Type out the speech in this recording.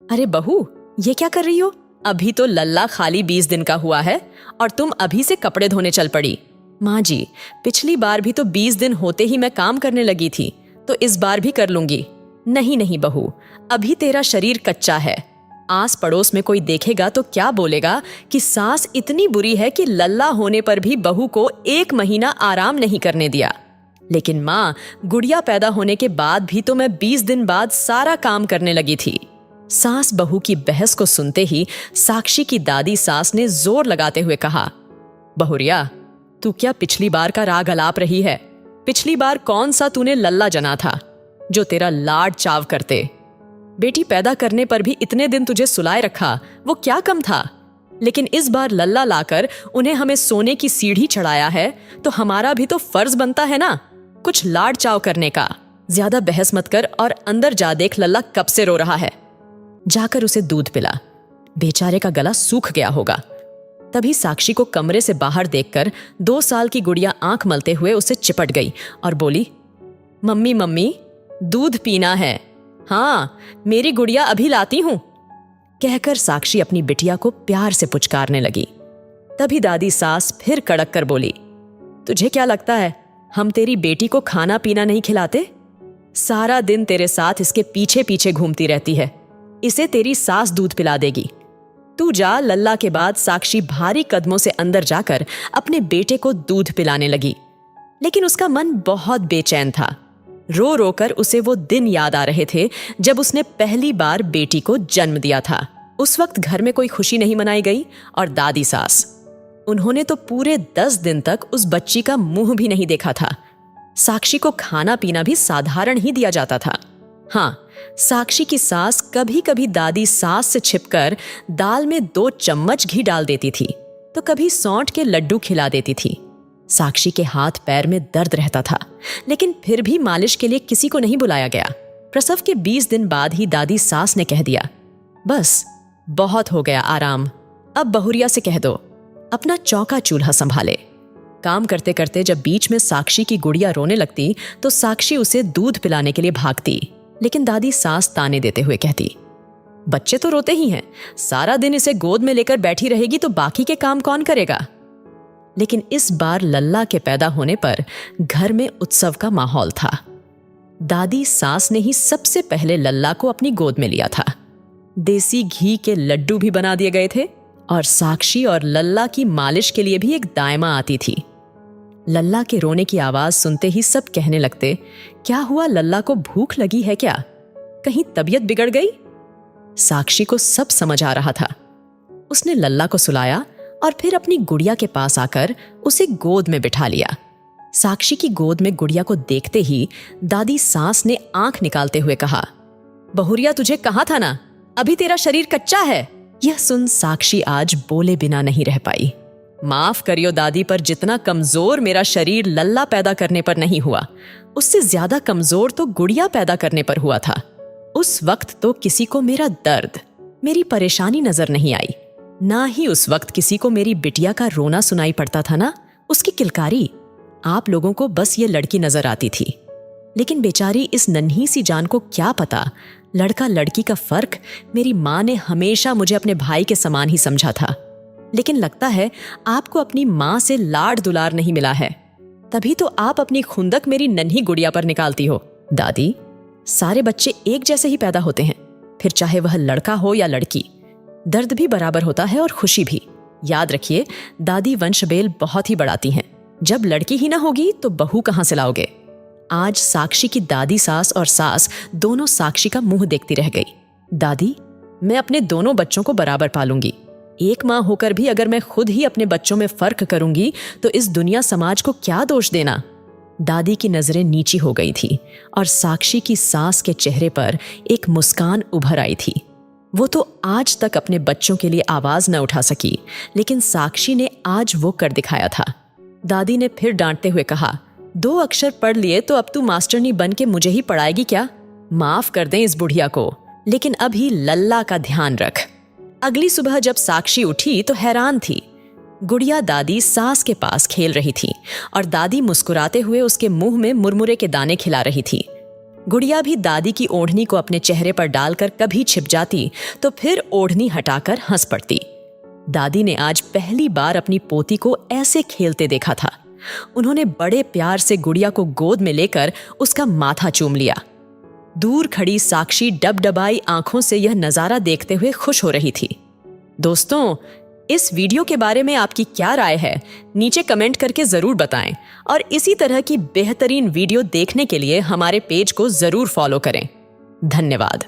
अरे बहू, ये क्या कर रही हो? अभी तो लल्ला खाली 20 दिन का हुआ है और तुम अभी से कपड़े धोने चल पड़ी। माँ जी, पिछली बार भी तो 20 दिन होते ही मैं काम करने लगी थी, तो इस बार भी कर लूंगी। नहीं नहीं बहू, अभी तेरा शरीर कच्चा है। आस पड़ोस में कोई देखेगा तो क्या बोलेगा कि सास इतनी बुरी है कि लल्ला होने पर भी बहू को 1 महीना आराम नहीं करने दिया। लेकिन माँ, गुड़िया पैदा होने के बाद भी तो मैं 20 दिन बाद सारा काम करने लगी थी। सास बहू की बहस को सुनते ही साक्षी की दादी सास ने जोर लगाते हुए कहा, बहुरिया, तू क्या पिछली बार का राग अलाप रही है? पिछली बार कौन सा तूने लल्ला जना था जो तेरा लाड चाव करते? बेटी पैदा करने पर भी इतने दिन तुझे सुलाए रखा, वो क्या कम था? लेकिन इस बार लल्ला लाकर उन्हें हमें सोने की सीढ़ी चढ़ाया है, तो हमारा भी तो फर्ज बनता है ना कुछ लाड चाव करने का। ज्यादा बहस मत कर और अंदर जा देख लल्ला कब से रो रहा है। जाकर उसे दूध पिला, बेचारे का गला सूख गया होगा। तभी साक्षी को कमरे से बाहर देखकर 2 साल की गुड़िया आंख मलते हुए उसे चिपट गई और बोली, मम्मी मम्मी, दूध पीना है। हाँ, मेरी गुड़िया अभी लाती हूं। कहकर साक्षी अपनी बिटिया को प्यार से पुचकारने लगी। तभी दादी सास फिर कड़क कर बोली, तुझे क्या लगता है हम तेरी बेटी को खाना पीना नहीं खिलाते? सारा दिन तेरे साथ इसके पीछे पीछे घूमती रहती है। इसे तेरी सास दूध पिला देगी। तू जा। लल्ला के बाद साक्षी भारी कदमों से अंदर जाकर अपने बेटे को दूध पिलाने लगी। लेकिन उसका मन बहुत बेचैन था। रो रो कर उसे वो दिन याद आ रहे थे जब उसने पहली बार बेटी को जन्म दिया था। उस वक्त घर में कोई खुशी नहीं मनाई गई और दादी सास, उन्होंने तो पूरे 10 दिन तक उस बच्ची का मुंह भी नहीं देखा था। साक्षी को खाना पीना भी साधारण ही दिया जाता था। हाँ, साक्षी की सास कभी कभी दादी सास से छिपकर दाल में 2 चम्मच घी डाल देती थी, तो कभी सौंठ के लड्डू खिला देती थी। साक्षी के हाथ पैर में दर्द रहता था, लेकिन फिर भी मालिश के लिए किसी को नहीं बुलाया गया। प्रसव के 20 दिन बाद ही दादी सास ने कह दिया, बस बहुत हो गया आराम, अब बहुरिया से कह दो अपना चौका चूल्हा संभाले। काम करते करते जब बीच में साक्षी की गुड़िया रोने लगती तो साक्षी उसे दूध पिलाने के लिए भागती, लेकिन दादी सास ताने देते हुए कहती, बच्चे तो रोते ही हैं, सारा दिन इसे गोद में लेकर बैठी रहेगी तो बाकी के काम कौन करेगा? लेकिन इस बार लल्ला के पैदा होने पर घर में उत्सव का माहौल था। दादी सास ने ही सबसे पहले लल्ला को अपनी गोद में लिया था। देसी घी के लड्डू भी बना दिए गए थे और साक्षी और लल्ला की मालिश के लिए भी एक दायमा आती थी। लल्ला के रोने की आवाज सुनते ही सब कहने लगते, क्या हुआ, लल्ला को भूख लगी है क्या? कहीं तबीयत बिगड़ गई? साक्षी को सब समझ आ रहा था। उसने लल्ला को सुलाया और फिर अपनी गुड़िया के पास आकर उसे गोद में बिठा लिया। साक्षी की गोद में गुड़िया को देखते ही दादी सास ने आंख निकालते हुए कहा, बहुरिया, तुझे कहा था ना, अभी तेरा शरीर कच्चा है। यह सुन साक्षी आज बोले बिना नहीं रह पाई। माफ करियो दादी, पर जितना कमजोर मेरा शरीर लल्ला पैदा करने पर नहीं हुआ, उससे ज्यादा कमजोर तो गुड़िया पैदा करने पर हुआ था। उस वक्त तो किसी को मेरा दर्द, मेरी परेशानी नजर नहीं आई, ना ही उस वक्त किसी को मेरी बिटिया का रोना सुनाई पड़ता था ना उसकी किलकारी। आप लोगों को बस ये लड़की नजर आती थी, लेकिन बेचारी इस नन्ही सी जान को क्या पता, लड़का लड़की का फर्क मेरी माँ ने हमेशा मुझे अपने भाई के समान ही समझा था। लेकिन लगता है आपको अपनी माँ से लाड दुलार नहीं मिला है, तभी तो आप अपनी खुंदक मेरी नन्ही गुड़िया पर निकालती हो। दादी, सारे बच्चे एक जैसे ही पैदा होते हैं, फिर चाहे वह लड़का हो या लड़की, दर्द भी बराबर होता है और खुशी भी। याद रखिए, दादी वंशबेल बहुत ही बढ़ाती हैं। जब लड़की ही ना होगी तो बहू कहां से लाओगे? आज साक्षी की दादी सास और सास दोनों साक्षी का मुंह देखती रह गई। दादी, मैं अपने दोनों बच्चों को बराबर पालूंगी। एक माँ होकर भी अगर मैं खुद ही अपने बच्चों में फर्क करूंगी तो इस दुनिया समाज को क्या दोष देना? दादी की नजरें नीची हो गई थी और साक्षी की सास के चेहरे पर एक मुस्कान उभर आई थी। वो तो आज तक अपने बच्चों के लिए आवाज न उठा सकी, लेकिन साक्षी ने आज वो कर दिखाया था। दादी ने फिर डांटते हुए कहा, 2 अक्षर पढ़ लिए तो अब तू मास्टरनी बन के मुझे ही पढ़ाएगी क्या? माफ कर दें इस बुढ़िया को, लेकिन अभी लल्ला का ध्यान रख। अगली सुबह जब साक्षी उठी तो हैरान थी। गुड़िया दादी सास के पास खेल रही थी और दादी मुस्कुराते हुए उसके मुंह में मुरमुरे के दाने खिला रही थी। गुड़िया भी दादी की ओढ़नी को अपने चेहरे पर डालकर कभी छिप जाती तो फिर ओढ़नी हटाकर हंस पड़ती। दादी ने आज पहली बार अपनी पोती को ऐसे खेलते देखा था। उन्होंने बड़े प्यार से गुड़िया को गोद में लेकर उसका माथा चूम लिया। दूर खड़ी साक्षी डबडबाई आंखों से यह नजारा देखते हुए खुश हो रही थी। दोस्तों, इस वीडियो के बारे में आपकी क्या राय है? नीचे कमेंट करके जरूर बताएं और इसी तरह की बेहतरीन वीडियो देखने के लिए हमारे पेज को जरूर फॉलो करें। धन्यवाद।